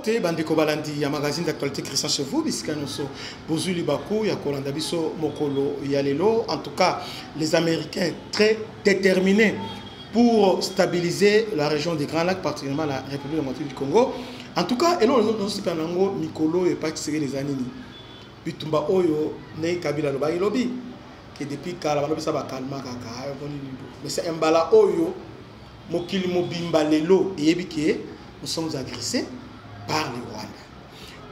Mbote bandeko balandi ya magazine d'actualité Christian chez vous bisika noso bozuli baku ya kolanda biso mokolo ya lelo. En tout cas, les Américains très déterminés pour stabiliser la région des Grands Lacs, particulièrement la République démocratique du Congo. En tout cas, et là on se parle en Mikolo et pas tirer les années. Bitumba oyo ne Kabila loba ilobi que depuis kala balobi ça ba calma kaka mais c'est un bala oyo mokili mobimba lelo et ebike nous sommes agressés par les Rwandais.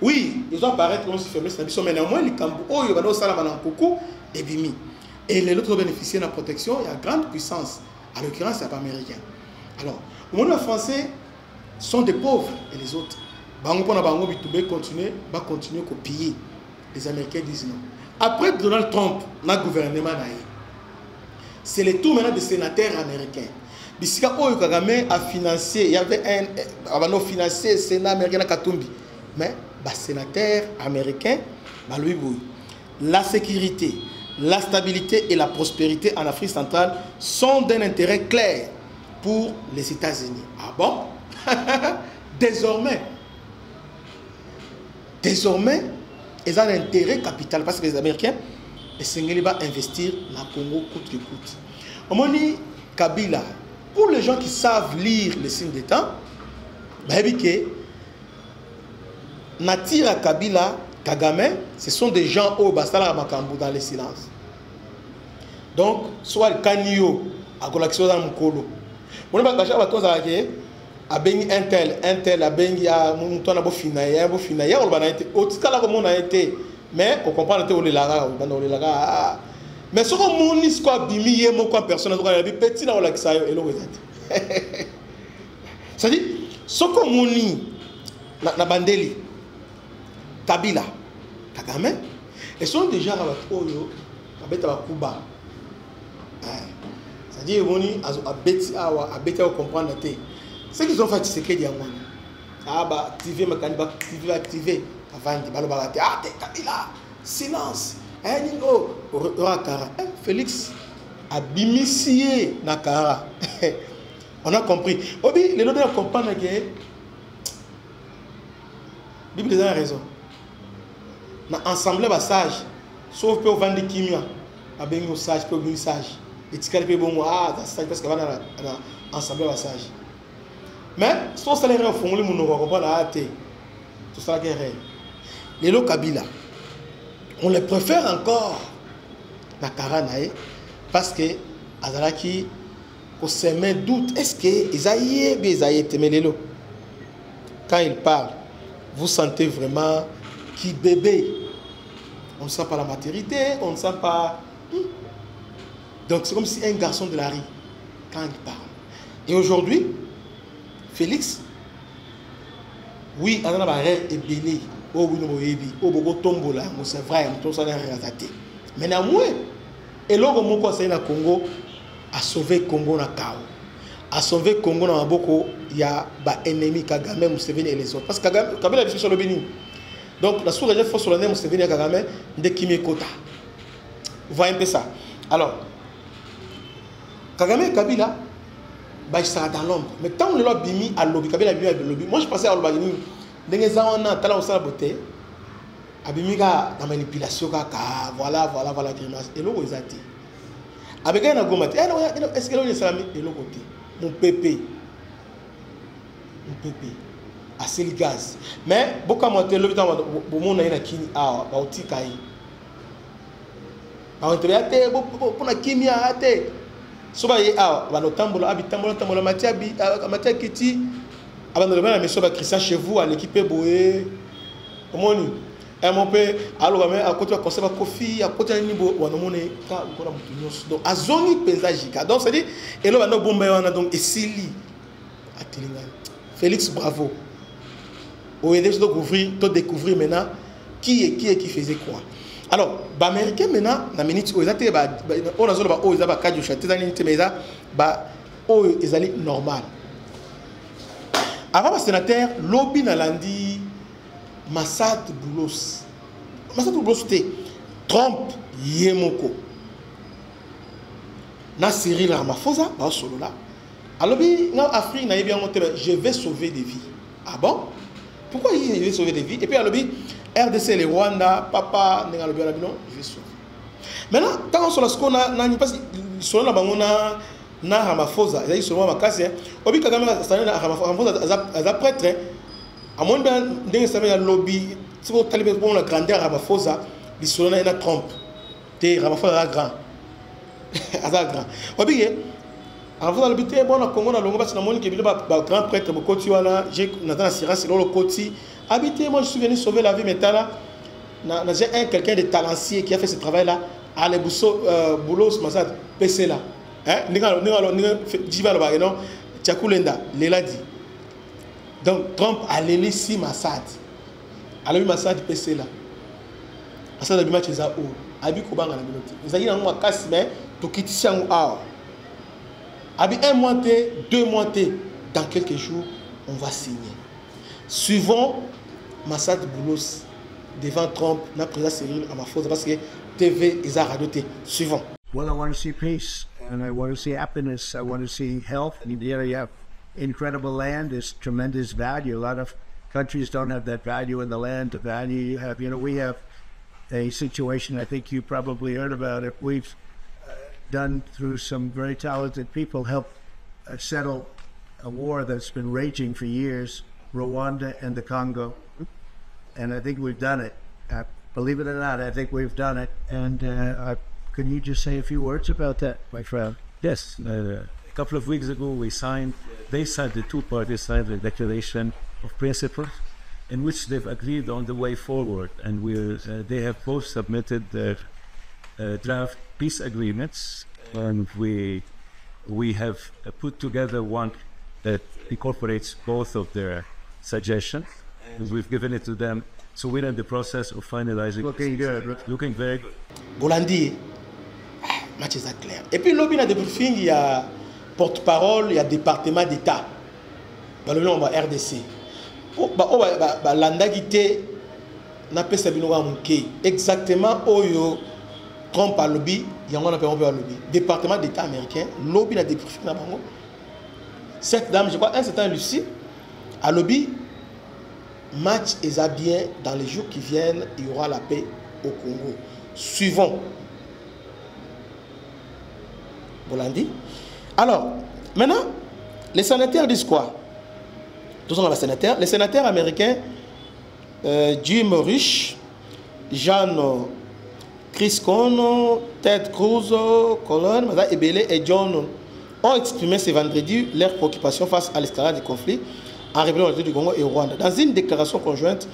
Oui, ils ont apparaître comme si faiblesse, mais néanmoins, les Cambou, oh, ils vont coucou et bimi. Et les autres bénéficient de la protection, il y a grande puissance. En l'occurrence, c'est pas américain. Alors, au monde français sont des pauvres et les autres. Bango pona bango bitube continuer, va continuer à piller. Les Américains disent non. Après Donald Trump, notre gouvernement c'est le tour maintenant des sénateurs américains. Bisika Oyo Kagame a financé, il y avait un financé Sénat américain à Katumbi. Mais les sénateurs américains, la sécurité, la stabilité et la prospérité en Afrique centrale sont d'un intérêt clair pour les États-Unis. Ah bon? Désormais, ils ont un intérêt capital parce que les Américains, ils vont investir dans le Congo coûte que coûte. On m'a dit Kabila. Pour les gens qui savent lire les signes des temps, Natira Kabila, Kagame, ce sont des gens au Bastala Makambu dans le silence. Donc, soit le Kanyo, à Kolakso dans Mukolo. On va cacher à toi, à Bengi Intel, à Bengi à Moutona Bofinaïa, Bofinaïa, on va être au Tikala comme on a été, mais on comprend que on est là, mais ce qu'on m'a dit, c'est que bimi yé mon quoi personne n'a dit petit dans la xayo et le rejet. C'est-à-dire ce qu'on m'a dit na bandeli Kabila Kagame ils sont déjà à Oyo à Beta Kuba. C'est-à-dire on dit à Beta comprendre té. Ce qu'ils ont fait c'est que dia mwana. Ah bah activer mécanique activer avant de baloba ah Kabila silence. Félix a bimisié Nakara. On a compris. Obi, les autres comprennent que la Bible a raison. Na ensemble sage, sauf pour vendre kimia, a bien sage pour bien sage. Et tu peux bon ah sage parce que va dans ensemble sage. Mais son salaire au fond le monde va comprendre à tout ça guerre. Les lots Kabila. On les préfère encore Nakara Nae parce que Azalaki on se met doute. Est-ce que Isaïe Temelelo quand il parle, vous sentez vraiment qu'il bébé. On ne sent pas la maternité, on ne sent pas. Donc c'est comme si un garçon de la rue quand il parle. Et aujourd'hui, Félix, oui, on a un rêve et béni. Oh oui, nous avons tombola, c'est vrai, nous avons raté. Mais néanmoins, et là, on a Congo à sauver le Congo dans le chaos. À sauver le Congo dans beaucoup, il y a des ennemis Kagame, Museveni et les autres. Parce que Kagame a dit sur le Bénin. Donc, la sous-région force sur le nez, Museveni et Kagame, de Kimi Kota. Vous voyez un peu ça. Alors, Kagame et Kabila, ils sont dans l'ombre. Mais tant que l'on bimi à lobby, Kabila bimi à lobby. Moi, je pensais à l'obagini. Des gens ont talent au salon beauté. Abimiga dans manipulation voilà grimace et l'eau ils a dit. Avec un agomate. Est-ce que l'on est salami et l'autre côté. Mon pépé. Assez le gaz. Mais beaucoup de monter le temps pour mon aïe na kini ah ba otikai. Ba ontriate pour na kimi ate. Soba ye ah ba no tambola tambola matia kiti. Avant de revenir à la mission de Christian chez vous, à l'équipe Boé, comment on dit? Mon père, alors, à côté de la Kofi, à côté de niveau, on a monnaie, donc, à zone paysage. Donc, c'est-à-dire, et là, on a bombé, on a donc, et Sili, à Télingal. Félix, bravo. On a déjà découvrir maintenant qui faisait quoi. Alors, les Américains, maintenant, dans la minute, on a dit, on a dit, normal. Avant le sénateur, lobby n'a landi Massad Boulos. Massad Boulos c'était Trump Yemoko. Na Cyril Ramaphosa, ba solo là. Alors bi na Afrique na bien monté je vais sauver des vies. Ah bon? Pourquoi il veut sauver des vies? Et puis, à l'objet, RDC, les Rwanda, papa, il veut sauver. Maintenant, quand on se qu'on a, sur la bangona, na Ramaphosa, il y a sur ma casse, obi Kagame, c'est un prêtre, à moins d'un lobby, si vous talibez pour la grandeur Ramaphosa, il sur la Trump, t'es Ramaphosa grand. Grand. Obi, avant d'habiter, bon, le Congo, on a qui est grand prêtre, j'ai Nathan Assira, c'est le côté. Habiter, moi je suis venu sauver la vie, mais là, j'ai quelqu'un de talancier qui a fait ce travail-là, à l'Ebousso, Boulos, Massad, PC là. Donc Trump a l'élé si Massad. A l'élé Massad PC là. Massad a bien chez Aou. Abi Koubanga na bilote. Vous avez un mois casse mais to quitter Siang Aou. Abi un mois, 2 mois, dans quelques jours, on va signer. Suivons Massad Boulos devant Trump, na président Cyril Ramaphosa parce que TV is a radio. Suivant. Well, I want to see peace and I want to see happiness. I want to see health. And there you have incredible land. There's tremendous value. A lot of countries don't have that value in the land. The value you have, we have a situation I think you probably heard about it. We've done through some very talented people, helped settle a war that's been raging for years, Rwanda and the Congo. And I think we've done it. Believe it or not, I think we've done it. And can you just say a few words about that, my friend? Yes. A couple of weeks ago, the two parties signed a declaration of principles in which they've agreed on the way forward. And they have both submitted their draft peace agreements. And we have put together one that incorporates both of their suggestions. And we've given it to them. So we're in the process of finalizing. Looking good. Looking very good. Bolandi, match est clair. Et puis, lobby, il y a des briefings, il y a porte-parole, il y a département d'État. Dans le nom de RDC. L'andagité n'a pas sabino manqué. Exactement, Oyo, Trump a lobby, il y a un lobby. Département d'État américain, lobby, il y a des briefings là-bas. Cette dame, je crois, un certain Lucie, a lobby. Match est bien dans les jours qui viennent, il y aura la paix au Congo. Suivons. Bolandi. Alors, maintenant, les sénateurs disent quoi? Les sénateurs américains, Jim Risch, Jean Chris Cohn, Ted Cruz, Colin, Ebele et John ont exprimé ce vendredi leur préoccupation face à l'escalade du conflit en révélant du Congo et au Rwanda. Dans une déclaration conjointe,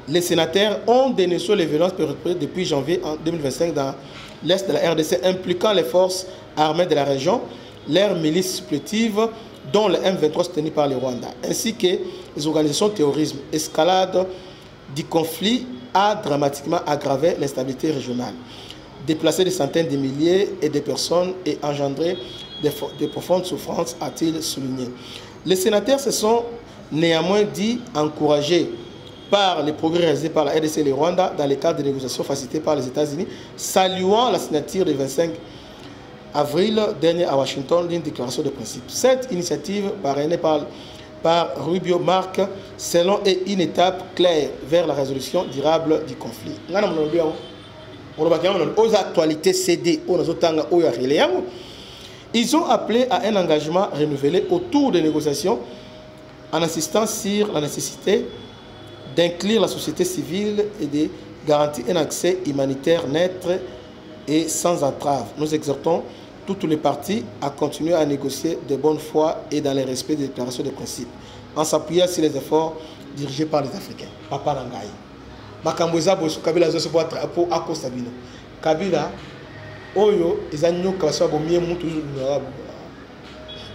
les sénateurs ont dénoncé les violences perpétrées depuis janvier 2025 dans l'est de la RDC, impliquant les forces armées de la région, leurs milices supplétives, dont le M23 soutenu par le Rwanda, ainsi que les organisations terrorisme. Escalade du conflit a dramatiquement aggravé l'instabilité régionale, déplacé des centaines de milliers et de personnes et engendré de profondes souffrances, a-t-il souligné. Les sénateurs se sont néanmoins dit encouragés par les progrès réalisés par la RDC et le Rwanda dans le cadre des négociations facilitées par les États-Unis, saluant la signature du 25 avril dernier à Washington d'une déclaration de principe. Cette initiative, parrainée par Rubio, marque, selon une étape claire vers la résolution durable du conflit. Aux actualités CD, ils ont appelé à un engagement renouvelé autour des négociations en insistant sur la nécessité d'inclure la société civile et de garantir un accès humanitaire net et sans entrave. Nous exhortons toutes les parties à continuer à négocier de bonne foi et dans le respect des déclarations de principe, en s'appuyant sur les efforts dirigés par les Africains. Papa Nangaï. Makamboza Bosu Kabila Zoso pour Akostabino. Kabila, Oyo, Ezanyo Kawaso Bomie Moutou Nurabu.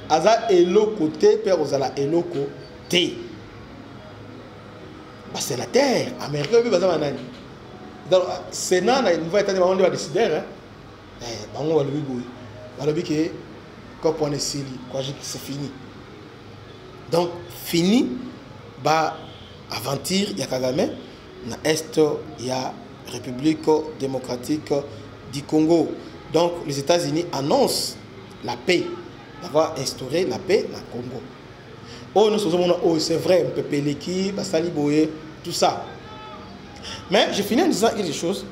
Aza Elo côté, Père Ozala Elo côté. C'est la terre américaine. Donc, le Sénat va décider. C'est fini. Donc, fini, aventure, il y a Kagame, dans l'Est, il y a République démocratique du Congo. Donc, les États-Unis annoncent la paix, d'avoir instauré la paix dans le Congo. Oh, nous sommes oh, c'est vrai, on peut payer qui, Bastali Boye, tout ça. Mais je finis en disant quelque chose.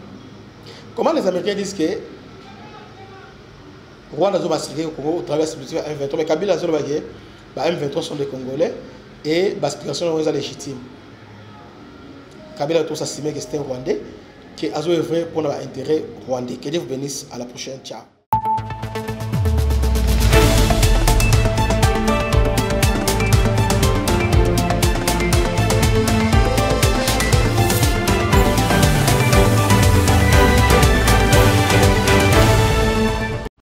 Comment les Américains disent que Rwanda a massacré au Congo au travers de M23, mais Kabila a M23 sont des Congolais et l'aspiration est légitime. Kabila a tous estimé que c'était un Rwandais, qui a œuvré pour l'intérêt rwandais. Que Dieu vous bénisse, à la prochaine. Ciao.